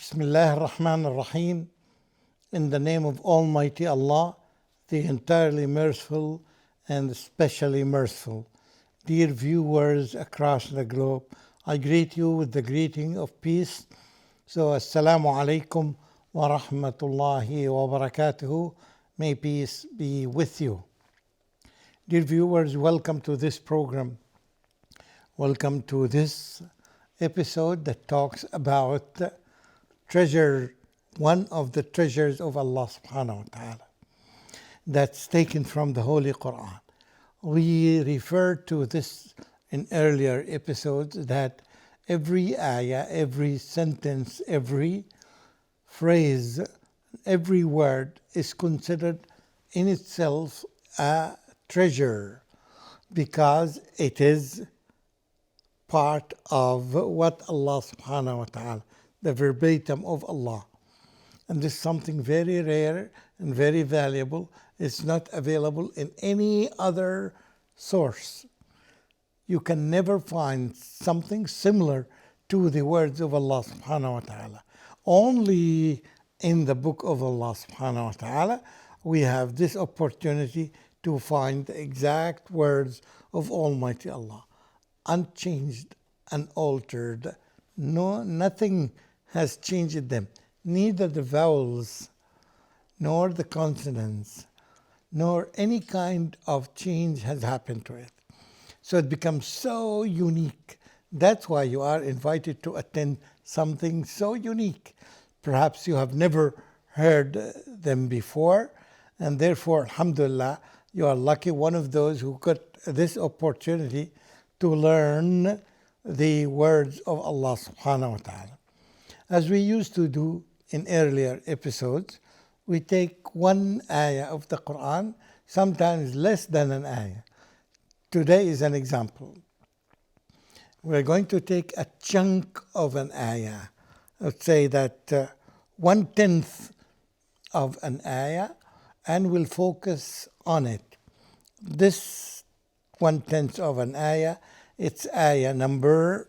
Bismillah ar-Rahman ar-Rahim. In the name of Almighty Allah, the entirely merciful and especially merciful. Dear viewers across the globe, I greet you with the greeting of peace. So, Assalamu alaikum wa rahmatullahi wa barakatuhu. May peace be with you. Dear viewers, welcome to this program. Welcome to this episode that talks about treasure, one of the treasures of Allah subhanahu wa ta'ala, that's taken from the Holy Quran. We referred to this in earlier episodes that every ayah, every sentence, every phrase, every word is considered in itself a treasure because it is part of what Allah subhanahu wa ta'ala, the verbatim of Allah. And this is something very rare and very valuable. It's not available in any other source. You can never find something similar to the words of Allah subhanahu wa ta'ala. Only in the book of Allah subhanahu wa ta'ala we have this opportunity to find the exact words of Almighty Allah. Unchanged, unaltered. No, nothing has changed them. Neither the vowels, nor the consonants, nor any kind of change has happened to it. So it becomes so unique. That's why you are invited to attend something so unique. Perhaps you have never heard them before, and therefore, alhamdulillah, you are lucky, one of those who got this opportunity to learn the words of Allah subhanahu wa ta'ala. As we used to do in earlier episodes, we take one ayah of the Quran, sometimes less than an ayah. Today is an example. We're going to take a chunk of an ayah. Let's say that 1/10 of an ayah, and we'll focus on it. This 1/10 of an ayah, it's ayah number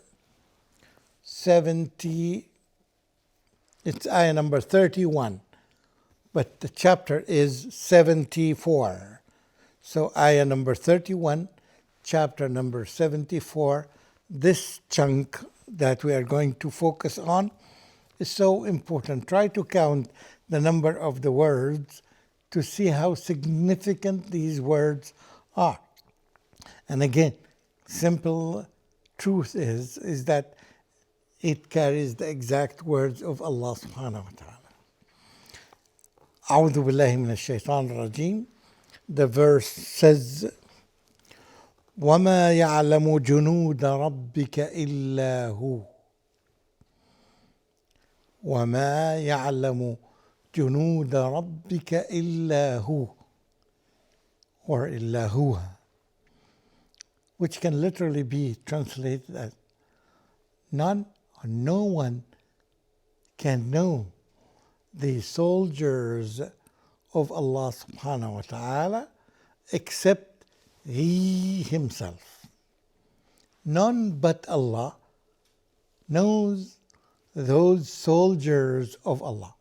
70. It's ayah number 31, but the chapter is 74. So ayah number 31, chapter number 74, this chunk that we are going to focus on is so important. Try to count the number of the words to see how significant these words are. And again, simple truth is that it carries the exact words of Allah subhanahu wa ta'ala. A'udhu billahi minash shaitan rajim. The verse says, وَمَا يَعْلَمُ جُنُودَ رَبِّكَ إِلَّا هُوَ وَمَا يَعْلَمُ جُنُودَ رَبِّكَ إِلَّا هُوَ or إِلَّا هُوَ, which can literally be translated as none or no one can know the soldiers of Allah subhanahu wa ta'ala except He Himself. None but Allah knows those soldiers of Allah.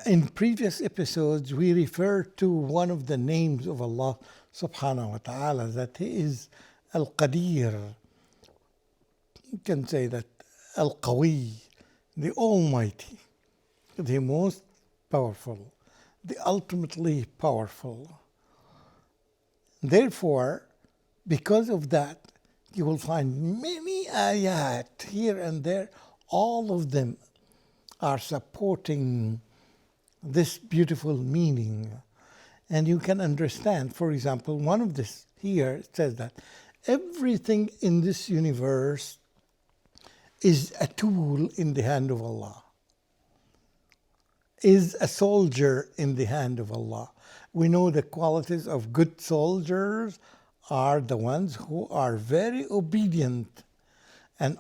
In previous episodes, we referred to one of the names of Allah subhanahu wa ta'ala, that He is Al-Qadir. You can say that Al-Qawi, the Almighty, the most powerful, the ultimately powerful. Therefore, because of that, you will find many ayat here and there. All of them are supporting this beautiful meaning. And you can understand, for example, one of this here says that everything in this universe is a tool in the hand of Allah, is a soldier in the hand of Allah. We know the qualities of good soldiers are the ones who are very obedient, and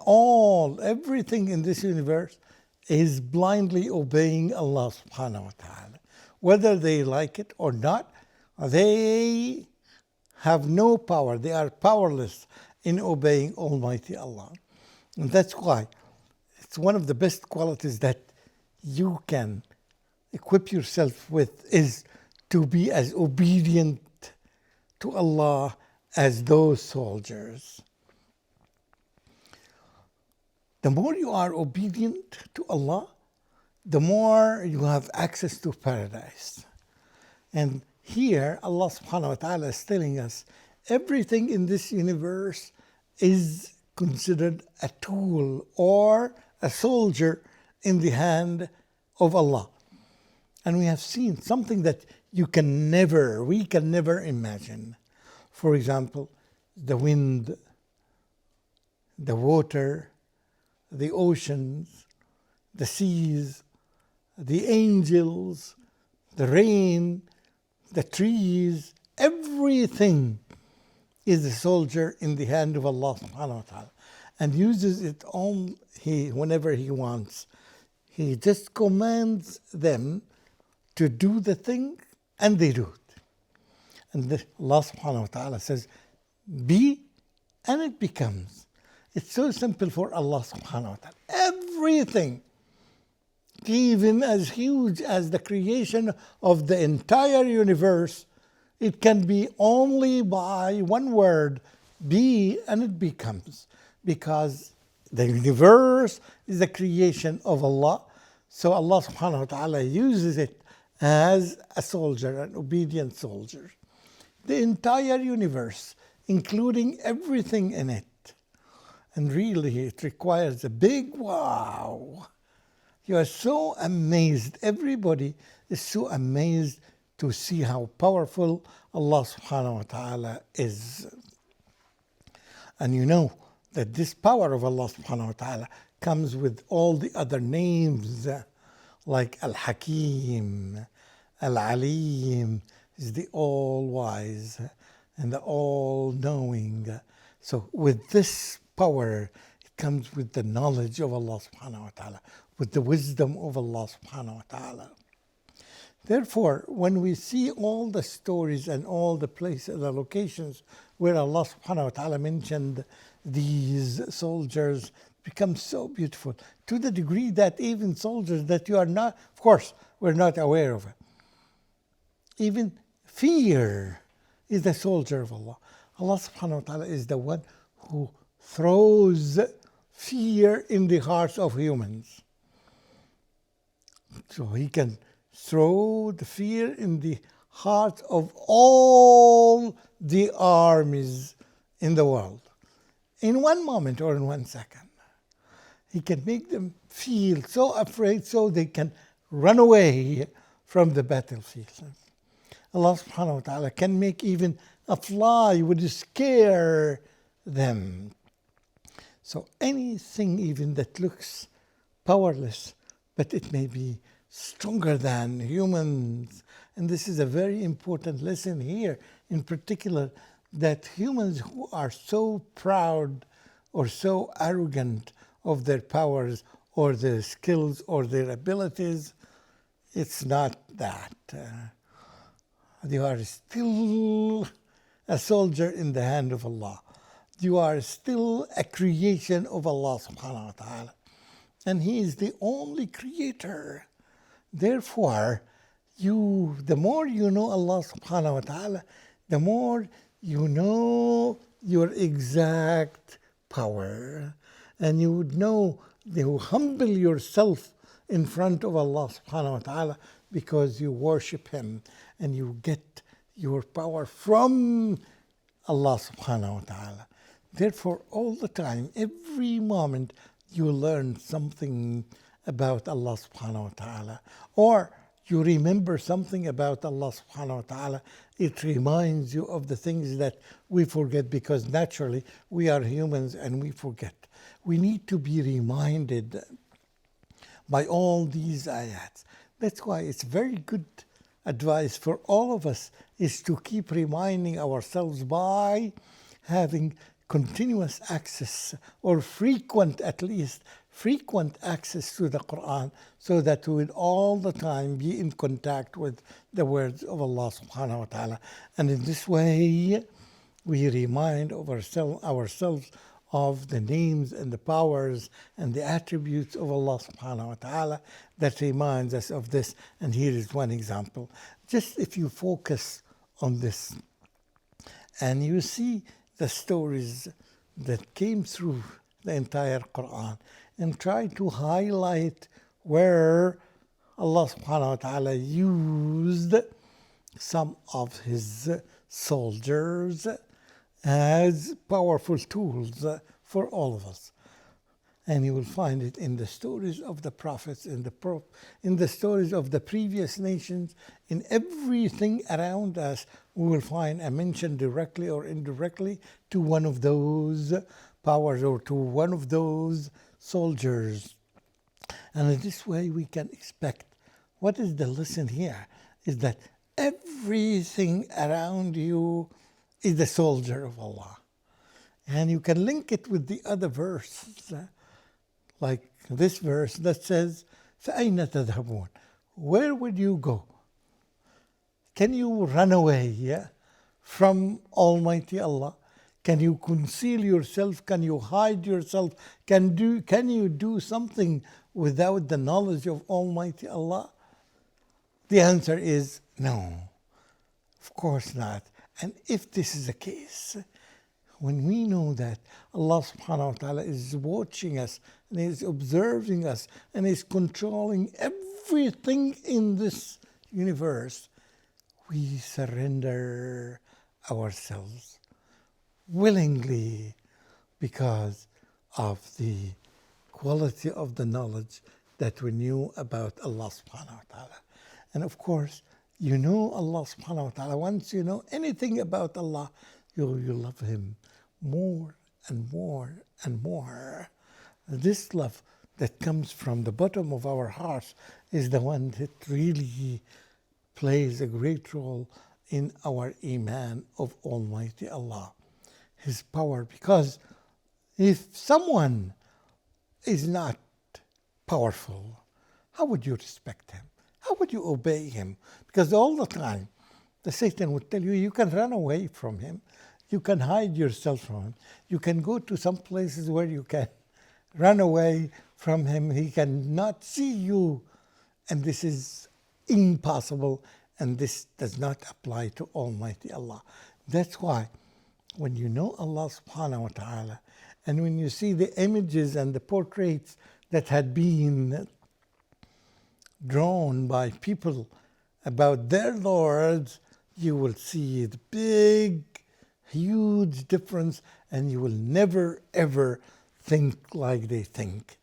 everything in this universe is blindly obeying Allah subhanahu wa ta'ala. Whether they like it or not, they have no power. They are powerless in obeying Almighty Allah. And that's why it's one of the best qualities that you can equip yourself with is to be as obedient to Allah as those soldiers. The more you are obedient to Allah, the more you have access to paradise. And here Allah subhanahu wa ta'ala is telling us everything in this universe is considered a tool or a soldier in the hand of Allah. And we have seen something that we can never imagine. For example, the wind, the water, the oceans, the seas, the angels, the rain, the trees, everything is a soldier in the hand of Allah subhanahu wa ta'ala, and uses it on whenever He wants. He just commands them to do the thing, and they do it. And Allah subhanahu wa ta'ala says, be, and it becomes. It's so simple for Allah subhanahu wa ta'ala. Everything, even as huge as the creation of the entire universe, it can be only by one word, be, and it becomes. Because the universe is the creation of Allah. So Allah subhanahu wa ta'ala uses it as a soldier, an obedient soldier. The entire universe, including everything in it. And really, it requires a big wow. You are so amazed. Everybody is so amazed to see how powerful Allah subhanahu wa ta'ala is. And you know that this power of Allah subhanahu wa ta'ala comes with all the other names, like Al-Hakim, Al-Alim, is the all-wise and the all-knowing. So with this power, it comes with the knowledge of Allah subhanahu wa ta'ala, with the wisdom of Allah subhanahu wa ta'ala. Therefore, when we see all the stories and all the places, the locations where Allah subhanahu wa ta'ala mentioned these soldiers, become so beautiful, to the degree that even soldiers that you are not, of course, we're not aware of it. Even fear is the soldier of Allah. Allah subhanahu wa ta'ala is the one who throws fear in the hearts of humans. So He can throw the fear in the hearts of all the armies in the world. In one moment or in 1 second. He can make them feel so afraid so they can run away from the battlefield. Allah subhanahu wa ta'ala can make even a fly would scare them. So anything even that looks powerless, but it may be stronger than humans. And this is a very important lesson here, in particular, that humans who are so proud or so arrogant of their powers or their skills or their abilities, it's not that. You are still a soldier in the hand of Allah. You are still a creation of Allah subhanahu wa ta'ala. And He is the only creator. Therefore, the more you know Allah subhanahu wa ta'ala, the more you know your exact power. And you would know, you humble yourself in front of Allah subhanahu wa ta'ala because you worship Him and you get your power from Allah subhanahu wa ta'ala. Therefore, all the time, every moment, you learn something about Allah subhanahu wa ta'ala. Or you remember something about Allah subhanahu wa ta'ala. It reminds you of the things that we forget because naturally we are humans and we forget. We need to be reminded by all these ayats. That's why it's very good advice for all of us is to keep reminding ourselves by having continuous access or frequent, at least frequent access to the Quran, so that we will all the time be in contact with the words of Allah subhanahu wa ta'ala. And in this way, we remind ourselves of the names and the powers and the attributes of Allah subhanahu wa ta'ala that reminds us of this. And here is one example. Just if you focus on this and you see the stories that came through the entire Quran and try to highlight where Allah subhanahu wa ta'ala used some of his soldiers as powerful tools for all of us. And you will find it in the stories of the prophets, in the stories of the previous nations, in everything around us. We will find a mention directly or indirectly to one of those powers or to one of those soldiers. And in this way we can expect, what is the lesson here? Is that everything around you is the soldier of Allah. And you can link it with the other verse, like this verse that says, فَأَيْنَ تَذْهَبُونَ? Where would you go? Can you run away from Almighty Allah? Can you conceal yourself? Can you hide yourself? Can you do something without the knowledge of Almighty Allah? The answer is no, of course not. And if this is the case, when we know that Allah subhanahu wa ta'ala is watching us and is observing us and is controlling everything in this universe, we surrender ourselves willingly because of the quality of the knowledge that we knew about Allah subhanahu wa ta'ala. And of course, you know Allah subhanahu wa ta'ala. Once you know anything about Allah, you love Him more and more and more. This love that comes from the bottom of our hearts is the one that really plays a great role in our iman of Almighty Allah, His power. Because if someone is not powerful, how would you respect him? How would you obey him? Because all the time, the Satan would tell you, you can run away from him. You can hide yourself from him. You can go to some places where you can run away from him. He cannot see you. And this is impossible. And this does not apply to Almighty Allah. That's why when you know Allah subhanahu wa ta'ala, and when you see the images and the portraits that had been drawn by people about their lords, you will see the big, huge difference, and you will never ever think like they think.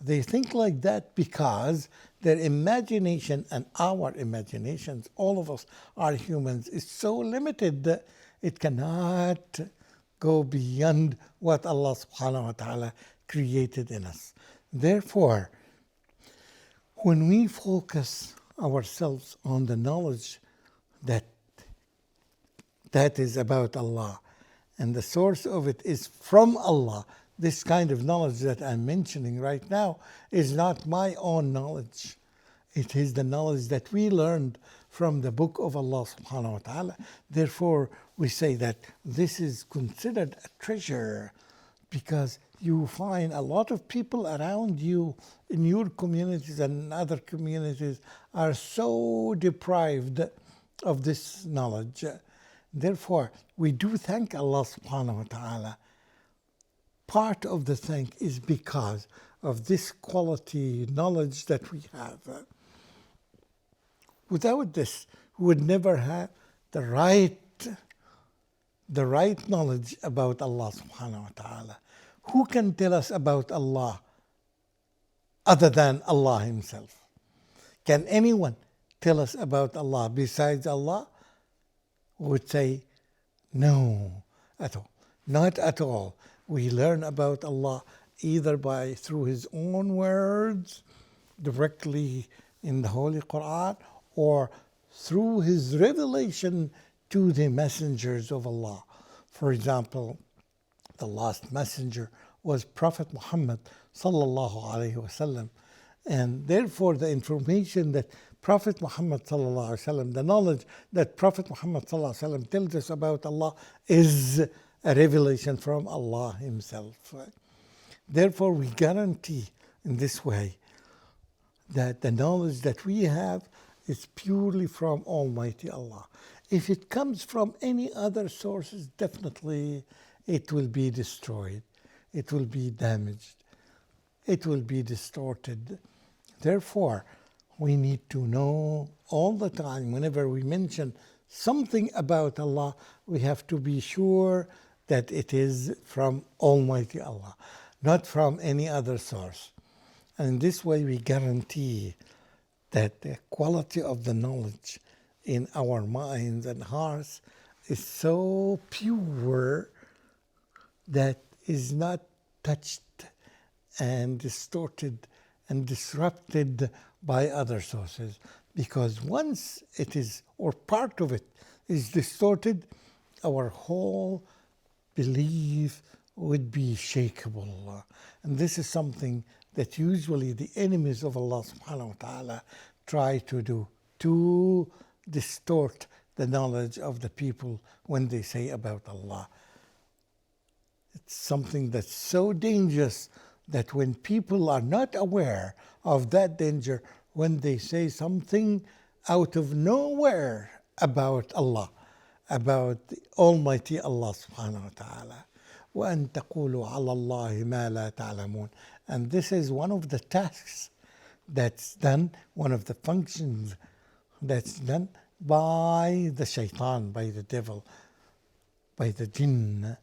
They think like that because their imagination and our imaginations, all of us are humans, is so limited that it cannot go beyond what Allah subhanahu wa ta'ala created in us. Therefore, when we focus ourselves on the knowledge that is about Allah, and the source of it is from Allah, this kind of knowledge that I'm mentioning right now is not my own knowledge. It is the knowledge that we learned from the book of Allah subhanahu wa ta'ala. Therefore, we say that this is considered a treasure, because you find a lot of people around you in your communities and other communities are so deprived of this knowledge. Therefore, we do thank Allah subhanahu wa ta'ala. Part of the thank is because of this quality knowledge that we have. Without this, we would never have the right knowledge about Allah subhanahu wa ta'ala. Who can tell us about Allah other than Allah Himself? Can anyone tell us about Allah besides Allah? We would say, no, at all. Not at all. We learn about Allah either through His own words, directly in the Holy Quran, or through His revelation to the messengers of Allah. For example, the last messenger was Prophet Muhammad sallallahu alaihi wasallam, and therefore the information that Prophet Muhammad sallallahu alaihi wasallam, the knowledge that Prophet Muhammad sallallahu alaihi wasallam tells us about Allah is a revelation from Allah Himself. Therefore, we guarantee in this way that the knowledge that we have is purely from Almighty Allah. If it comes from any other sources, definitely it will be destroyed, it will be damaged, it will be distorted. Therefore, we need to know all the time, whenever we mention something about Allah, we have to be sure that it is from Almighty Allah, not from any other source. And in this way, we guarantee that the quality of the knowledge in our minds and hearts is so pure that is not touched and distorted and disrupted by other sources. Because once it is, or part of it, is distorted, our whole belief would be shakeable. And this is something that usually the enemies of Allah subhanahu wa ta'ala try to do, to distort the knowledge of the people when they say about Allah. It's something that's so dangerous that when people are not aware of that danger, when they say something out of nowhere about Allah, about the Almighty Allah subhanahu wa ta'ala, وَأَن تَقُولُوا عَلَى اللَّهِ مَا لَا تَعْلَمُونَ. And this is one of the tasks that's done, one of the functions that's done by the shaitan, by the devil, by the jinn.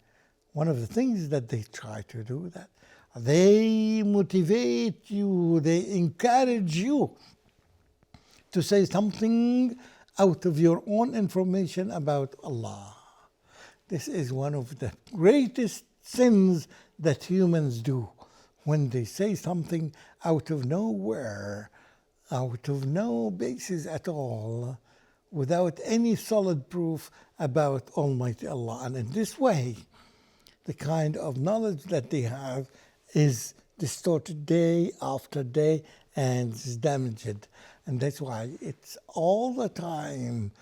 One of the things that they try to do, that they motivate you, they encourage you to say something out of your own information about Allah. This is one of the greatest sins that humans do, when they say something out of nowhere, out of no basis at all, without any solid proof about Almighty Allah. And in this way, the kind of knowledge that they have is distorted day after day and is damaged. And that's why it's all the time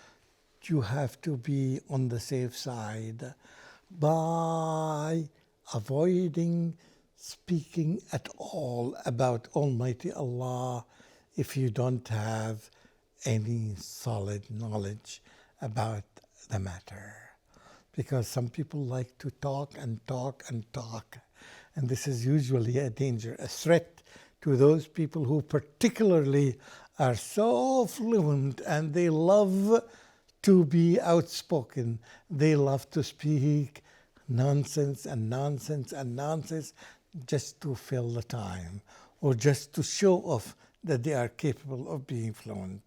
you have to be on the safe side by avoiding speaking at all about Almighty Allah if you don't have any solid knowledge about the matter. Because some people like to talk and talk and talk. And this is usually a danger, a threat to those people who particularly are so fluent and they love to be outspoken. They love to speak nonsense and nonsense and nonsense just to fill the time or just to show off that they are capable of being fluent.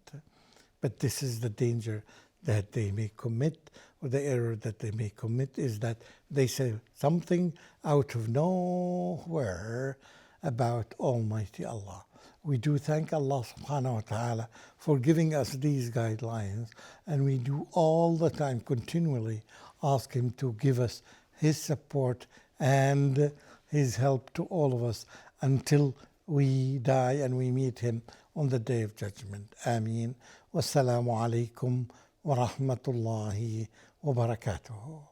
But this is the danger that they may commit, or the error that they may commit, is that they say something out of nowhere about Almighty Allah. We do thank Allah subhanahu wa ta'ala for giving us these guidelines, and we do all the time continually ask Him to give us His support and His help to all of us until we die and we meet Him on the Day of Judgment. Ameen. Wassalamu alaikum wa rahmatullahi wa barakatuh.